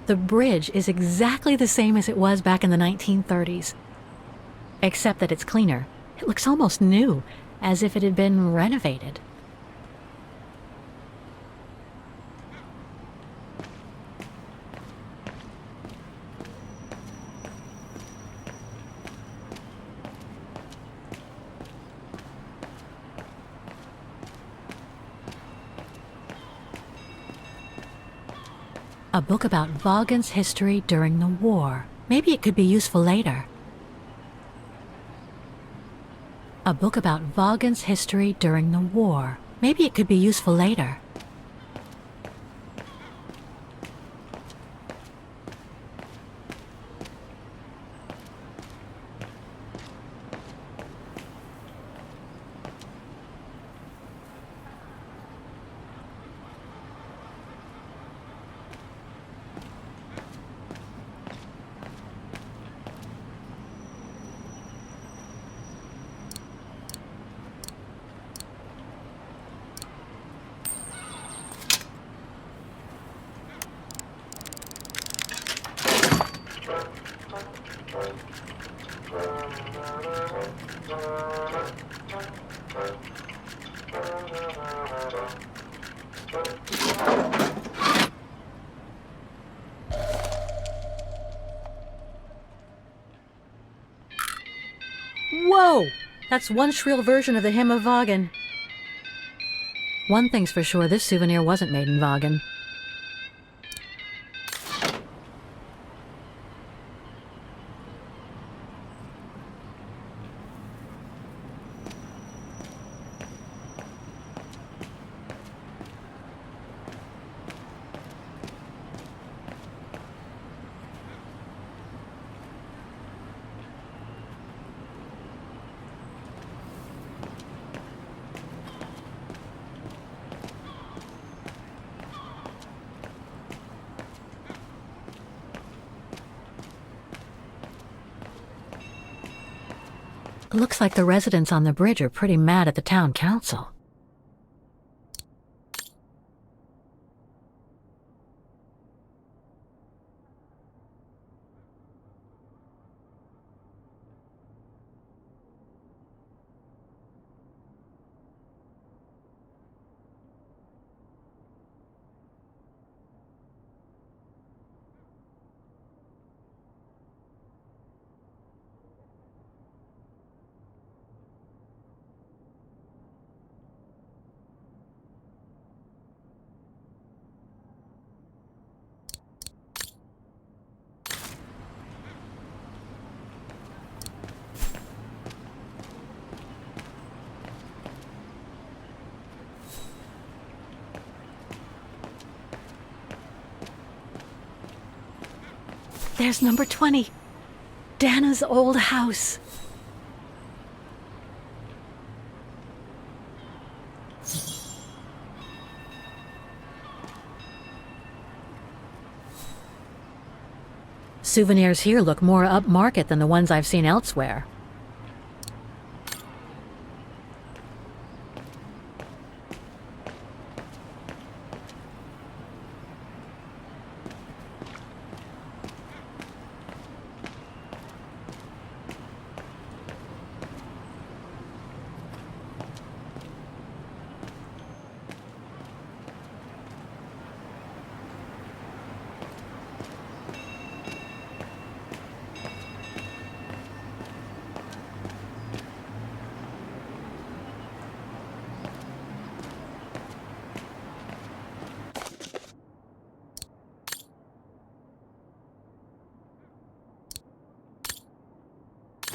The bridge is exactly the same as it was back in the 1930s. Except that it's cleaner. It looks almost new, as if it had been renovated. A book about Vaughan's history during the war. Maybe it could be useful later. A book about Vaughan's history during the war. Maybe it could be useful later. Whoa! That's one shrill version of the Hymn of Vaughan. One thing's for sure, this souvenir wasn't made in Vaughan. Looks like the residents on the bridge are pretty mad at the town council. There's number 20. Dana's old house. Souvenirs here look more upmarket than the ones I've seen elsewhere.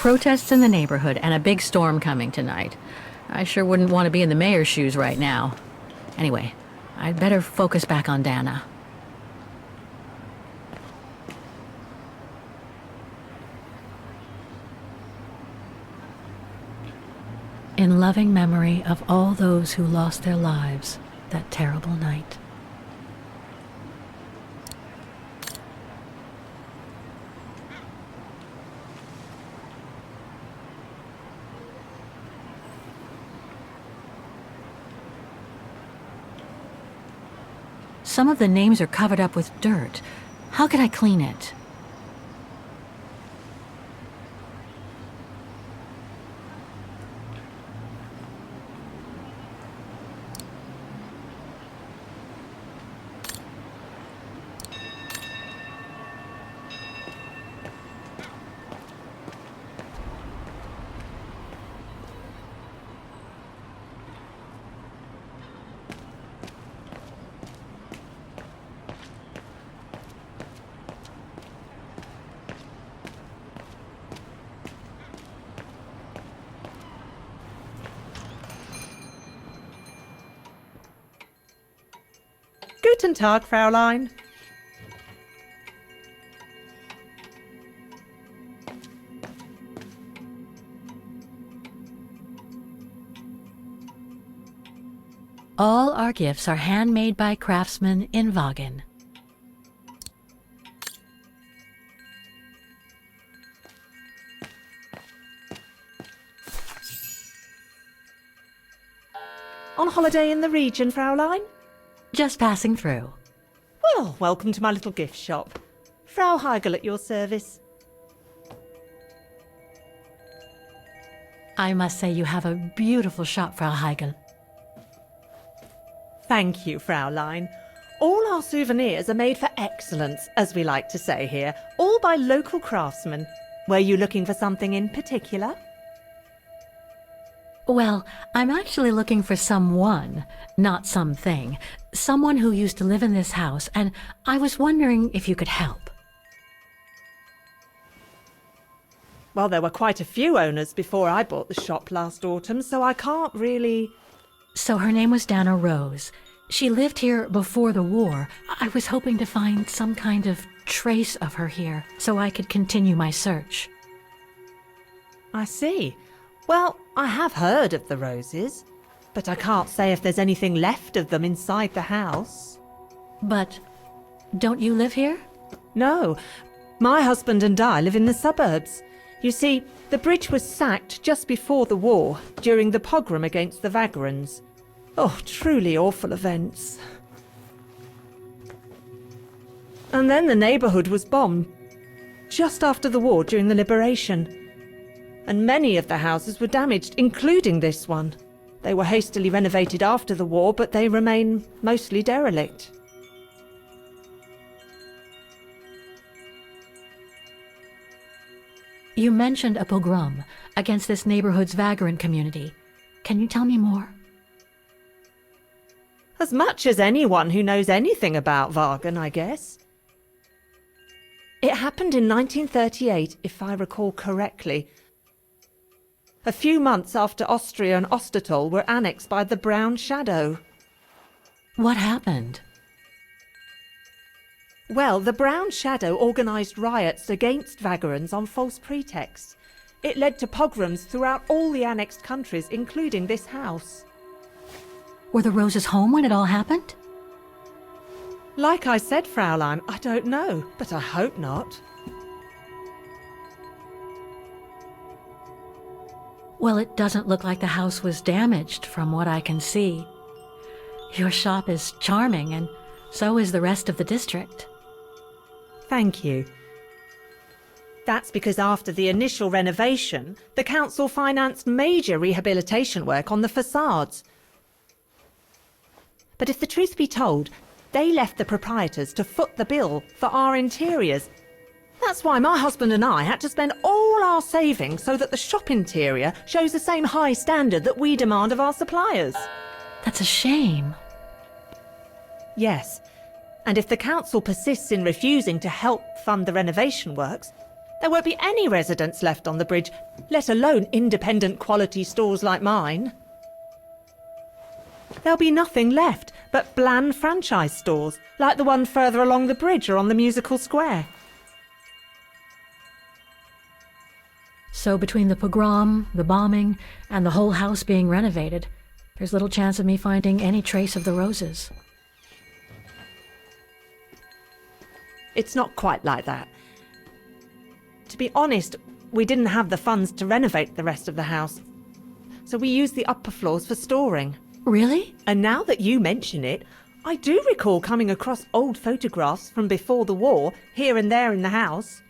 Protests in the neighborhood and a big storm coming tonight. I sure wouldn't want to be in the mayor's shoes right now. Anyway, I'd better focus back on Dana. In loving memory of all those who lost their lives that terrible night. Some of the names are covered up with dirt, How could I clean it? Guten Tag, Fräulein. All our gifts are handmade by craftsmen in Wagen. On holiday in the region, Fräulein? Just passing through. Well, welcome to my little gift shop. Frau Heigl at your service. I must say you have a beautiful shop, Frau Heigl. Thank you, Fräulein. All our souvenirs are made for excellence, as we like to say here, all by local craftsmen. Were you looking for something in particular? Well, I'm actually looking for someone, not something. Someone who used to live in this house, and I was wondering if you could help. Well, there were quite a few owners before I bought the shop last autumn, so I can't really... So her name was Dana Rose. She lived here before the war. I was hoping to find some kind of trace of her here, so I could continue my search. I see. Well, I have heard of the Roses, but I can't say if there's anything left of them inside the house. But don't you live here? No, my husband and I live in the suburbs. You see, the bridge was sacked just before the war, during the pogrom against the Vagrants. Oh, truly awful events. And then the neighbourhood was bombed, just after the war during the liberation. And many of the houses were damaged, including this one. They were hastily renovated after the war, but they remain mostly derelict. You mentioned a pogrom against this neighborhood's vagrant community. Can you tell me more? As much as anyone who knows anything about Wagen, I guess. It happened in 1938, if I recall correctly. A few months after Austria and Ostertal were annexed by the Brown Shadow. What happened? Well, the Brown Shadow organised riots against Vagrants on false pretexts. It led to pogroms throughout all the annexed countries, including this house. Were the Roses home when it all happened? Like I said, Fraulein, I don't know, but I hope not. Well, it doesn't look like the house was damaged from what I can see. Your shop is charming, and so is the rest of the district. Thank you. That's because after the initial renovation, the council financed major rehabilitation work on the facades. But if the truth be told, they left the proprietors to foot the bill for our interiors. That's why my husband and I had to spend all our savings so that the shop interior shows the same high standard that we demand of our suppliers. That's a shame. Yes, and if the council persists in refusing to help fund the renovation works, there won't be any residents left on the bridge, let alone independent quality stores like mine. There'll be nothing left but bland franchise stores, like the one further along the bridge or on the musical square. So between the pogrom, the bombing, and the whole house being renovated, there's little chance of me finding any trace of the Roses. It's not quite like that. To be honest, we didn't have the funds to renovate the rest of the house, so we used the upper floors for storing. Really? And now that you mention it, I do recall coming across old photographs from before the war, here and there in the house.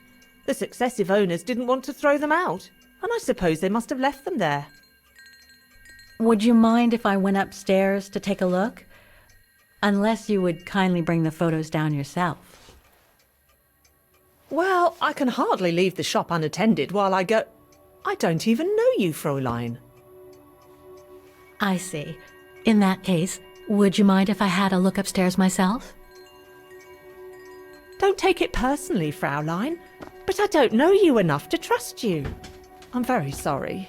The successive owners didn't want to throw them out, and I suppose they must have left them there. Would you mind if I went upstairs to take a look? Unless you would kindly bring the photos down yourself. Well, I can hardly leave the shop unattended while I go... I don't even know you, Fräulein. I see. In that case, would you mind if I had a look upstairs myself? Don't take it personally, Fräulein, but I don't know you enough to trust you. I'm very sorry.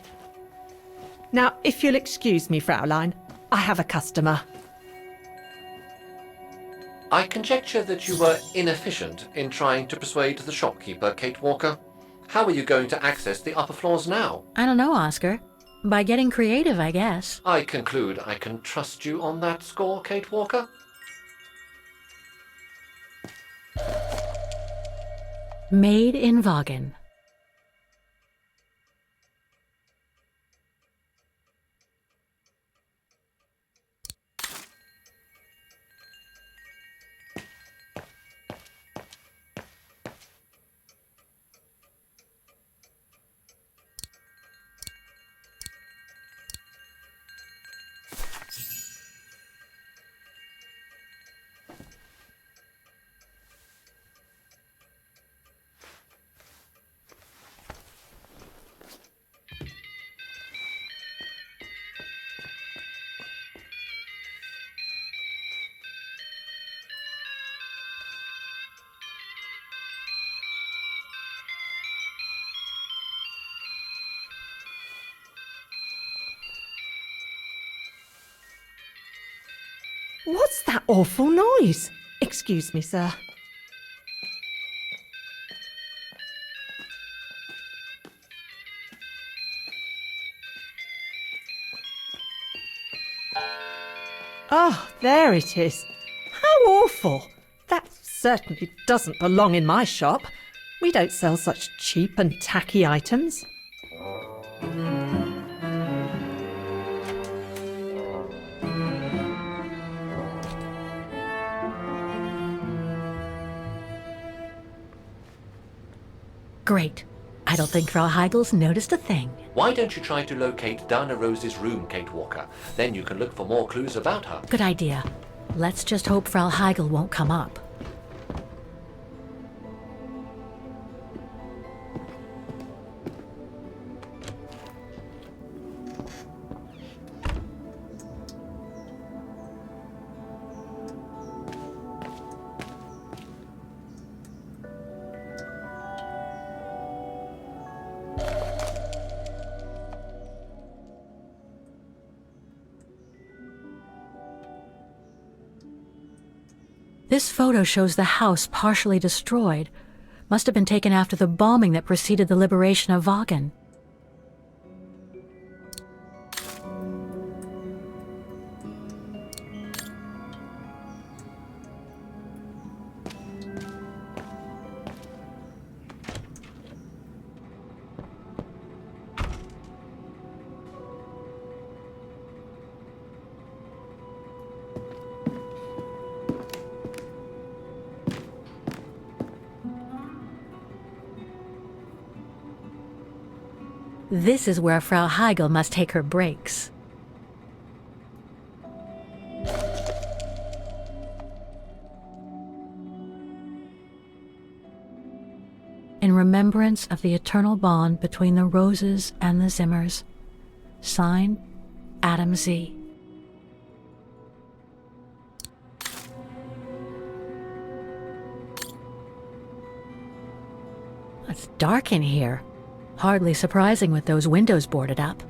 Now, if you'll excuse me, Fräulein, I have a customer. I conjecture that you were inefficient in trying to persuade the shopkeeper, Kate Walker. How are you going to access the upper floors now? I don't know, Oscar. By getting creative, I guess. I conclude I can trust you on that score, Kate Walker? Made in Vaughan. What's that awful noise? Excuse me, sir. Oh, there it is. How awful. That certainly doesn't belong in my shop. We don't sell such cheap and tacky items. Great. I don't think Frau Heigel's noticed a thing. Why don't you try to locate Diana Rose's room, Kate Walker? Then you can look for more clues about her. Good idea. Let's just hope Frau Heigel won't come up. This photo shows the house partially destroyed. Must have been taken after the bombing that preceded the liberation of Vaughan. This is where Frau Heigel must take her breaks. In remembrance of the eternal bond between the Roses and the Zimmers. Signed, Adam Z. It's dark in here. Hardly surprising with those windows boarded up.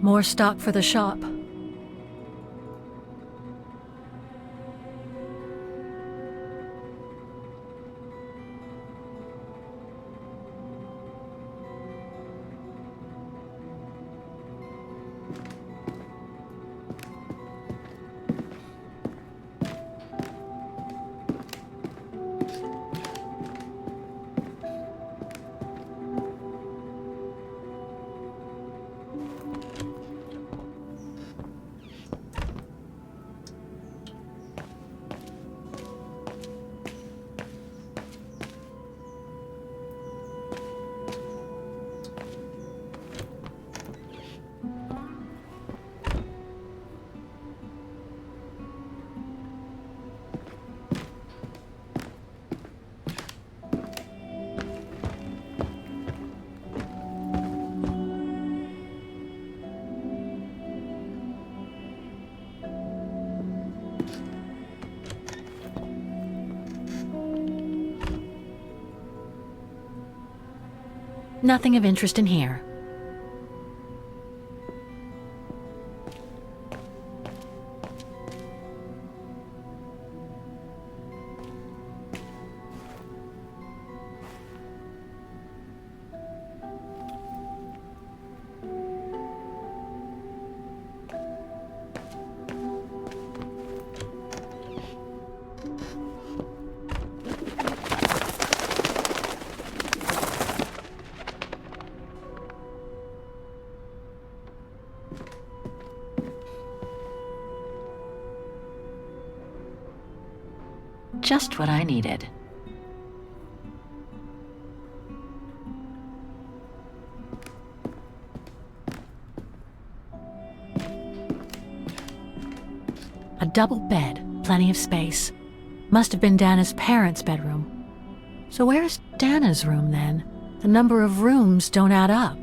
More stock for the shop. Nothing of interest in here. Just what I needed. A double bed, plenty of space. Must have been Dana's parents' bedroom. So where's Dana's room then? The number of rooms don't add up.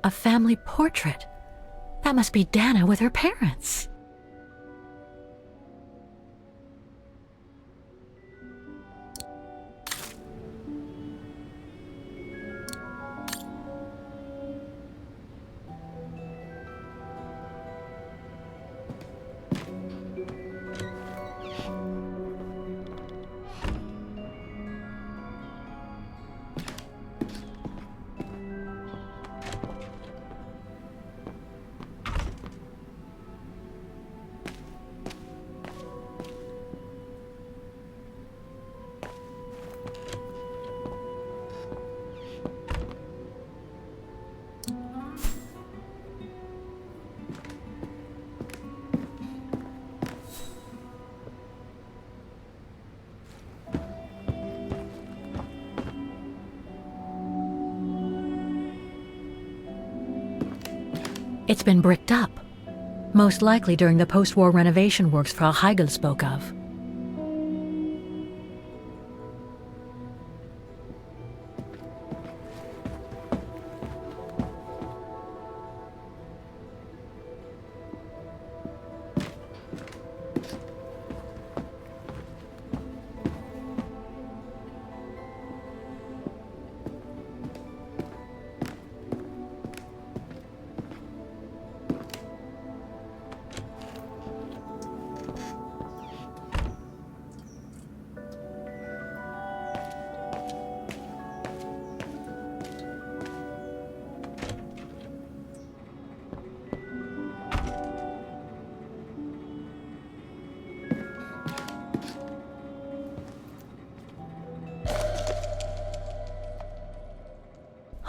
A family portrait. That must be Dana with her parents. It's been bricked up, most likely during the post-war renovation works Frau Heigl spoke of.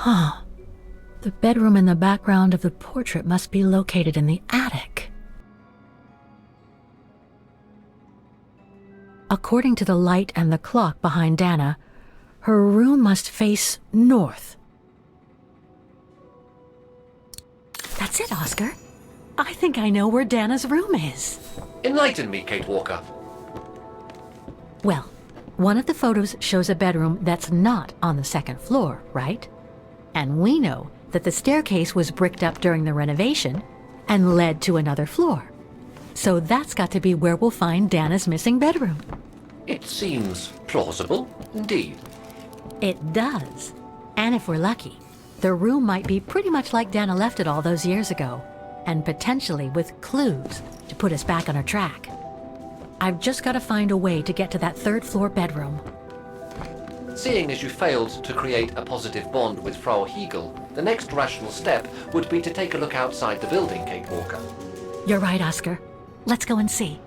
Huh. The bedroom in the background of the portrait must be located in the attic. According to the light and the clock behind Dana, her room must face north. That's it, Oscar. I think I know where Dana's room is. Enlighten me, Kate Walker. Well, one of the photos shows a bedroom that's not on the second floor, right? And we know that the staircase was bricked up during the renovation and led to another floor. So that's got to be where we'll find Dana's missing bedroom. It seems plausible, indeed. It does. And if we're lucky, the room might be pretty much like Dana left it all those years ago, and potentially with clues to put us back on our track. I've just got to find a way to get to that third floor bedroom. Seeing as you failed to create a positive bond with Frau Hegel, the next rational step would be to take a look outside the building, Kate Walker. You're right, Oscar. Let's go and see.